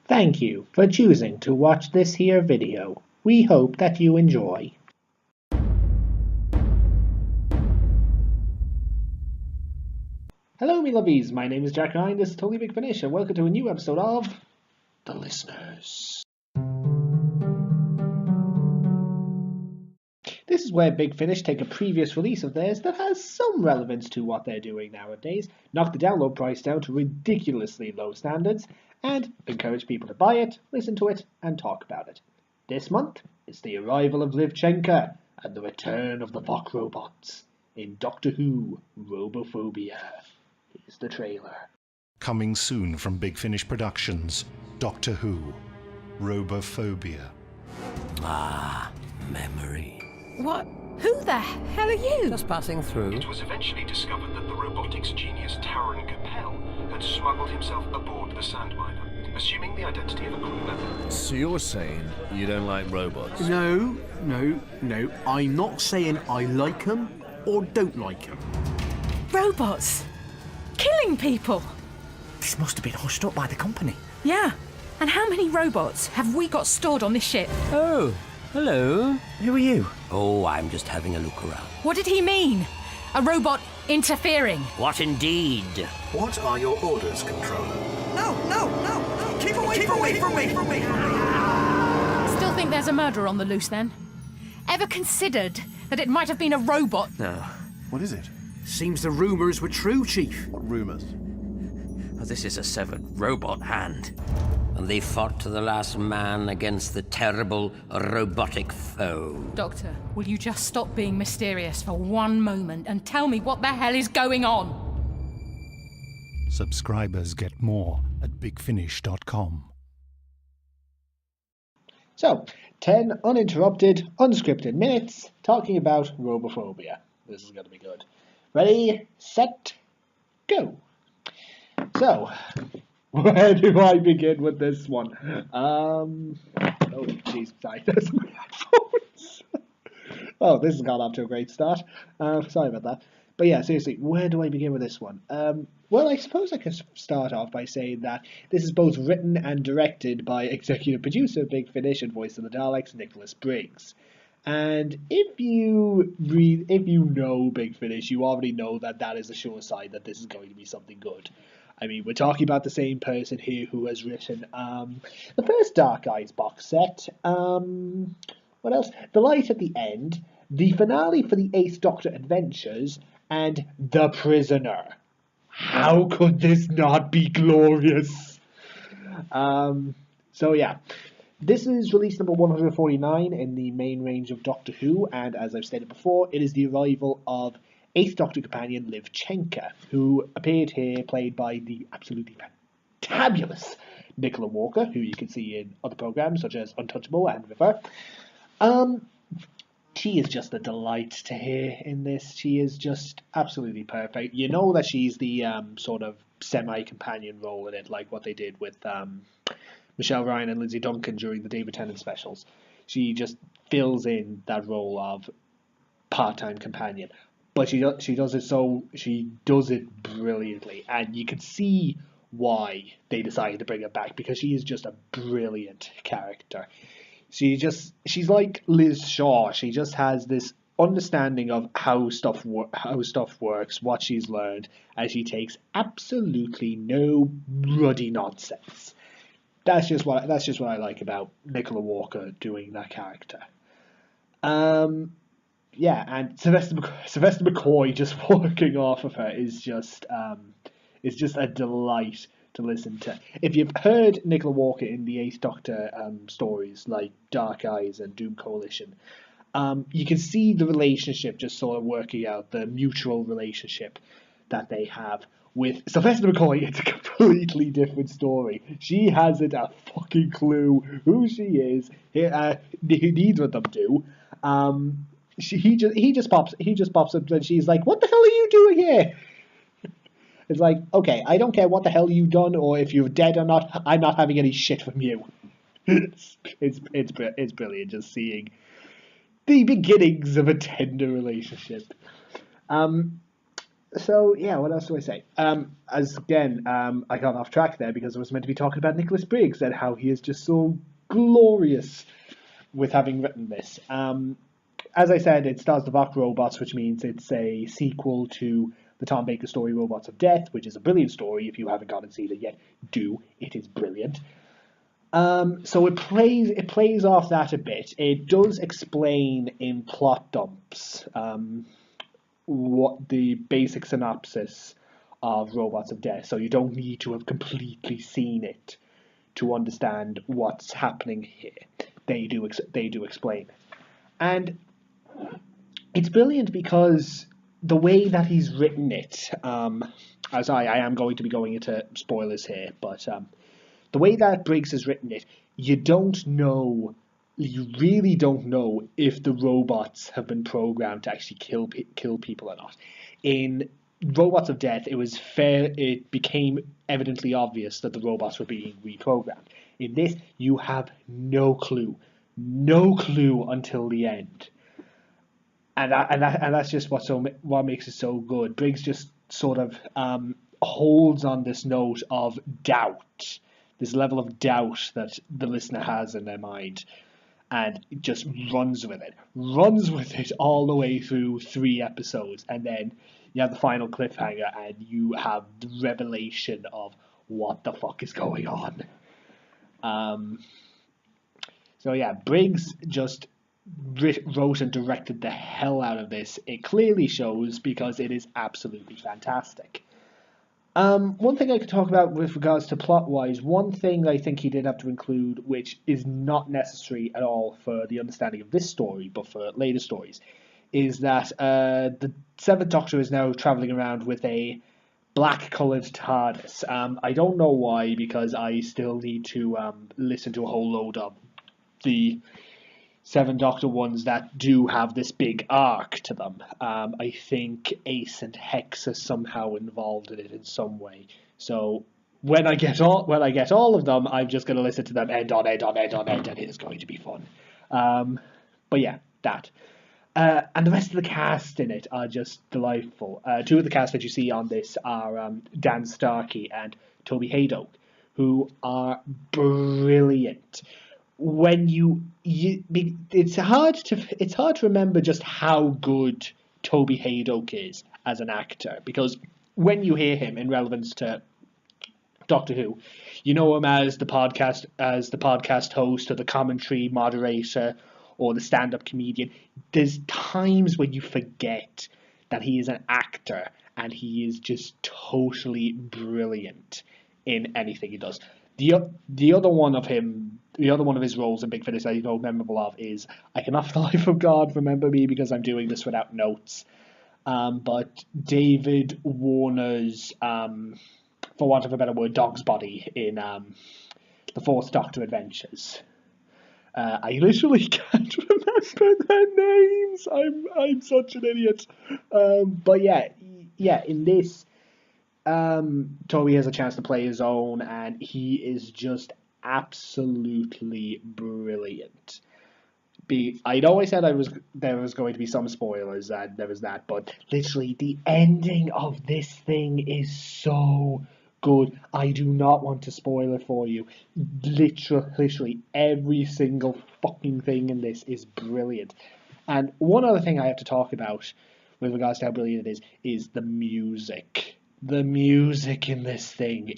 Thank you for choosing to watch this here video. We hope that you enjoy. Hello me lovies, my name is Jack Ryan, this is Totally Big Finish, and welcome to a new episode of The Listeners. This is where Big Finish take a previous release of theirs that has some relevance to what they're doing nowadays, knock the download price down to ridiculously low standards, and encourage people to buy it, listen to it, and talk about it. This month, it's the arrival of Livchenka and the return of the Vok robots in Doctor Who Robophobia. Here's the trailer. Coming soon from Big Finish Productions, Doctor Who Robophobia. Ah, memory. What? Who the hell are you? Just passing through. It was eventually discovered that the robotics genius Taron Capel had smuggled himself aboard the Sandminer, assuming the identity of a crew member. So you're saying you don't like robots? No. I'm not saying I like them or don't like them. Robots! Killing people! This must have been hushed up by the company. Yeah. And how many robots have we got stored on this ship? Oh, hello. Who are you? Oh, I'm just having a look around. What did he mean? A robot interfering? What indeed? What are your orders, Controller? No! Keep away from me! Still think there's a murderer on the loose then? Ever considered that it might have been a robot? No. What is it? Seems the rumours were true, Chief. What rumours? This is a severed robot hand. And they fought to the last man against the terrible robotic foe. Doctor, will you just stop being mysterious for one moment and tell me what the hell is going on? Subscribers get more at bigfinish.com. So, 10 uninterrupted, unscripted minutes talking about Robophobia. This is going to be good. Ready, set, go. So, where do I begin with this one? Oh, jeez, sorry, there's my headphones. Oh, this has got off to a great start. Sorry about that. But yeah, seriously, where do I begin with this one? Well, I suppose I could start off by saying that this is both written and directed by executive producer Big Finish and voice of the Daleks, Nicholas Briggs. And if you know Big Finish, you already know that that is a sure sign that this is going to be something good. I mean, we're talking about the same person here who has written the first Dark Eyes box set. What else? The Light at the End, the finale for the Eighth Doctor Adventures, and The Prisoner. How could this not be glorious? So yeah, this is release number 149 in the main range of Doctor Who, and as I've stated before, it is the arrival of Eighth Doctor companion Livchenka, who appeared here, played by the absolutely fantabulous Nicola Walker, who you can see in other programs such as Untouchable and River. She is just a delight to hear in this. She is just absolutely perfect. You know that she's the sort of semi-companion role in it, like what they did with Michelle Ryan and Lindsay Duncan during the David Tennant specials. She just fills in that role of part-time companion. But she does it brilliantly, and you can see why they decided to bring her back, because she is just a brilliant character. She's like Liz Shaw. She just has this understanding of how stuff works, what she's learned, and she takes absolutely no bloody nonsense. That's just what I like about Nicola Walker doing that character. Yeah, and Sylvester McCoy just walking off of her is just a delight to listen to. If you've heard Nicola Walker in the Eighth Doctor stories like Dark Eyes and Doom Coalition, you can see the relationship just sort of working out, the mutual relationship that they have. With Sylvester McCoy, it's a completely different story. She hasn't a fucking clue who she is. Neither of them do. He just pops up and she's like, "What the hell are you doing here?" It's like, okay, I don't care what the hell you've done or if you're dead or not. I'm not having any shit from you. It's brilliant just seeing the beginnings of a tender relationship. So yeah, what else do I say? As again, I got off track there because I was meant to be talking about Nicholas Briggs and how he is just so glorious with having written this. As I said, it stars the Vok robots, which means it's a sequel to the Tom Baker story Robots of Death, which is a brilliant story. If you haven't gone and seen it yet, do. It is brilliant. So it plays off that a bit. It does explain in plot dumps what the basic synopsis of Robots of Death. So you don't need to have completely seen it to understand what's happening here. They do explain it, and it's brilliant because the way that he's written it, as I am going to be going into spoilers here, but the way that Briggs has written it, you really don't know if the robots have been programmed to actually kill people or not. In Robots of Death, it became evidently obvious that the robots were being reprogrammed. In this, you have no clue until the end. And that's just what makes it so good. Briggs just sort of holds on this note of doubt, this level of doubt that the listener has in their mind, and just runs with it all the way through 3 episodes, and then you have the final cliffhanger, and you have the revelation of what the fuck is going on. So yeah, Briggs just wrote and directed the hell out of this. It clearly shows because it is absolutely fantastic. One thing I could talk about with regards to plot-wise, one thing I think he did have to include, which is not necessary at all for the understanding of this story, but for later stories, is that the 7th Doctor is now travelling around with a black-coloured TARDIS. I don't know why, because I still need to listen to a whole load of the 7 Doctor ones that do have this big arc to them. I think Ace and Hex are somehow involved in it in some way. So when I get all of them, I'm just going to listen to them end on end, and it is going to be fun. But yeah, that. And the rest of the cast in it are just delightful. 2 of the cast that you see on this are Dan Starkey and Toby Haydock, who are brilliant. When it's hard to remember just how good Toby Haydock is as an actor, because when you hear him in relevance to Doctor Who, you know him as the podcast host or the commentary moderator or the stand-up comedian. There's times when you forget that he is an actor, and he is just totally brilliant in anything he does. The other one of his roles in Big Finish that he's most memorable of is I Cannot for the Life of God Remember Me, because I'm doing this without notes. But David Warner's, for want of a better word, dog's body in the 4th Doctor Adventures. I literally can't remember their names. I'm such an idiot. But yeah, in this, Toby has a chance to play his own, and he is just absolutely brilliant. I know I said there was going to be some spoilers, and there was that, but literally the ending of this thing is so good. I do not want to spoil it for you. Literally every single fucking thing in this is brilliant. And one other thing I have to talk about with regards to how brilliant it is the music. The music in this thing.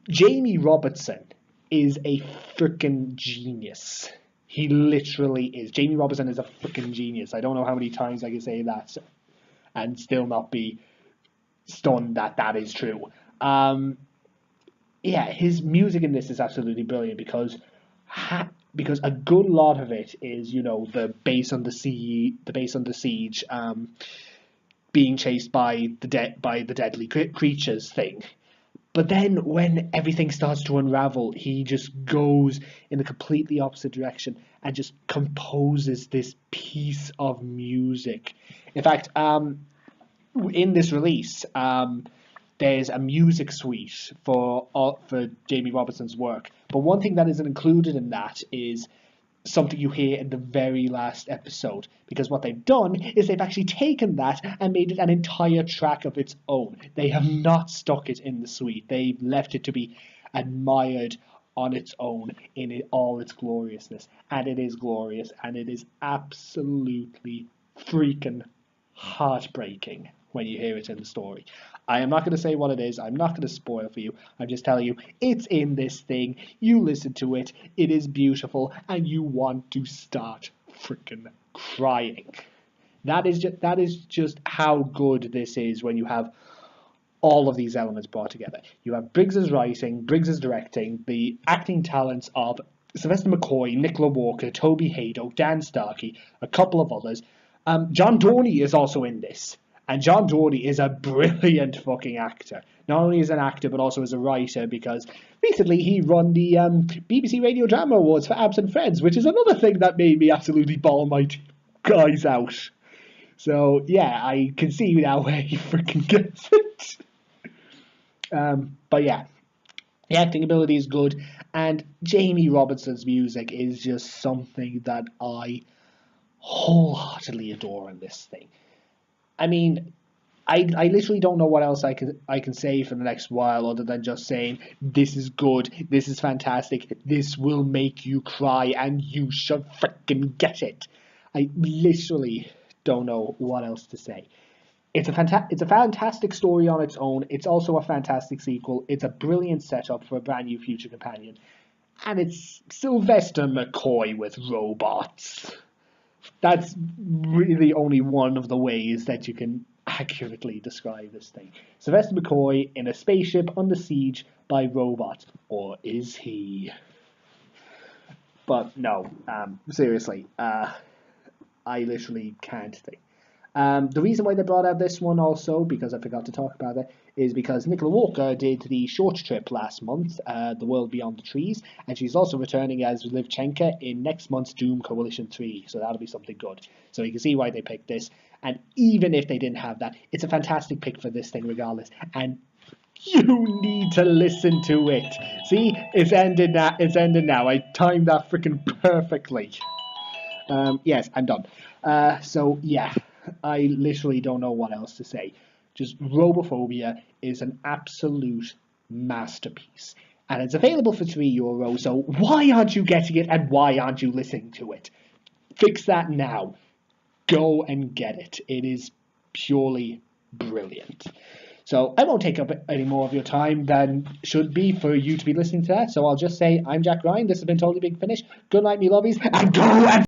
Jamie Robertson is a freaking genius. He literally is. Jamie Robertson is a freaking genius. I don't know how many times I can say that and still not be stunned that is true. Yeah, his music in this is absolutely brilliant because a good lot of it is, the base under siege, being chased by the deadly creatures thing. But then when everything starts to unravel, he just goes in the completely opposite direction and just composes this piece of music. In fact, in this release, there's a music suite for Jamie Robertson's work. But one thing that isn't included in that is something you hear in the very last episode, because what they've done is they've actually taken that and made it an entire track of its own. They have not stuck it in the suite. They've left it to be admired on its own in all its gloriousness, and it is glorious, and it is absolutely freaking heartbreaking when you hear it in the story. I am not going to say what it is. I'm not going to spoil for you. I'm just telling you, it's in this thing. You listen to it. It is beautiful, and you want to start freaking crying. That is just how good this is when you have all of these elements brought together. You have Briggs's writing, Briggs's directing, the acting talents of Sylvester McCoy, Nicola Walker, Toby Hado, Dan Starkey, a couple of others. John Dorney is also in this. And John Dorney is a brilliant fucking actor. Not only as an actor, but also as a writer, because recently he won the BBC Radio Drama Awards for Absent Friends, which is another thing that made me absolutely bawl my guys out. So, yeah, I can see now where he freaking gets it. But yeah, the acting ability is good, and Jamie Robinson's music is just something that I wholeheartedly adore in this thing. I mean, I literally don't know what else I can say for the next while other than just saying this is good, this is fantastic, this will make you cry, and you should freaking get it. I literally don't know what else to say. It's a fantastic story on its own. It's also a fantastic sequel. It's a brilliant setup for a brand new future companion. And it's Sylvester McCoy with robots. That's really only one of the ways that you can accurately describe this thing. Sylvester McCoy in a spaceship under siege by robots. Or is he? But no, seriously, I literally can't think. The reason why they brought out this one also, because I forgot to talk about it, is because Nicola Walker did the short trip last month, The World Beyond the Trees, and she's also returning as Livchenka in next month's Doom Coalition 3, so that'll be something good. So you can see why they picked this, and even if they didn't have that, it's a fantastic pick for this thing regardless, and you need to listen to it. See, it's ended now. I timed that freaking perfectly. Yes, I'm done. So yeah, I literally don't know what else to say. Just Robophobia is an absolute masterpiece. And it's available for €3, so why aren't you getting it and why aren't you listening to it? Fix that now. Go and get it. It is purely brilliant. So I won't take up any more of your time than should be for you to be listening to that. So I'll just say, I'm Jack Ryan. This has been Totally Big Finish. Good night, me lovies, and go and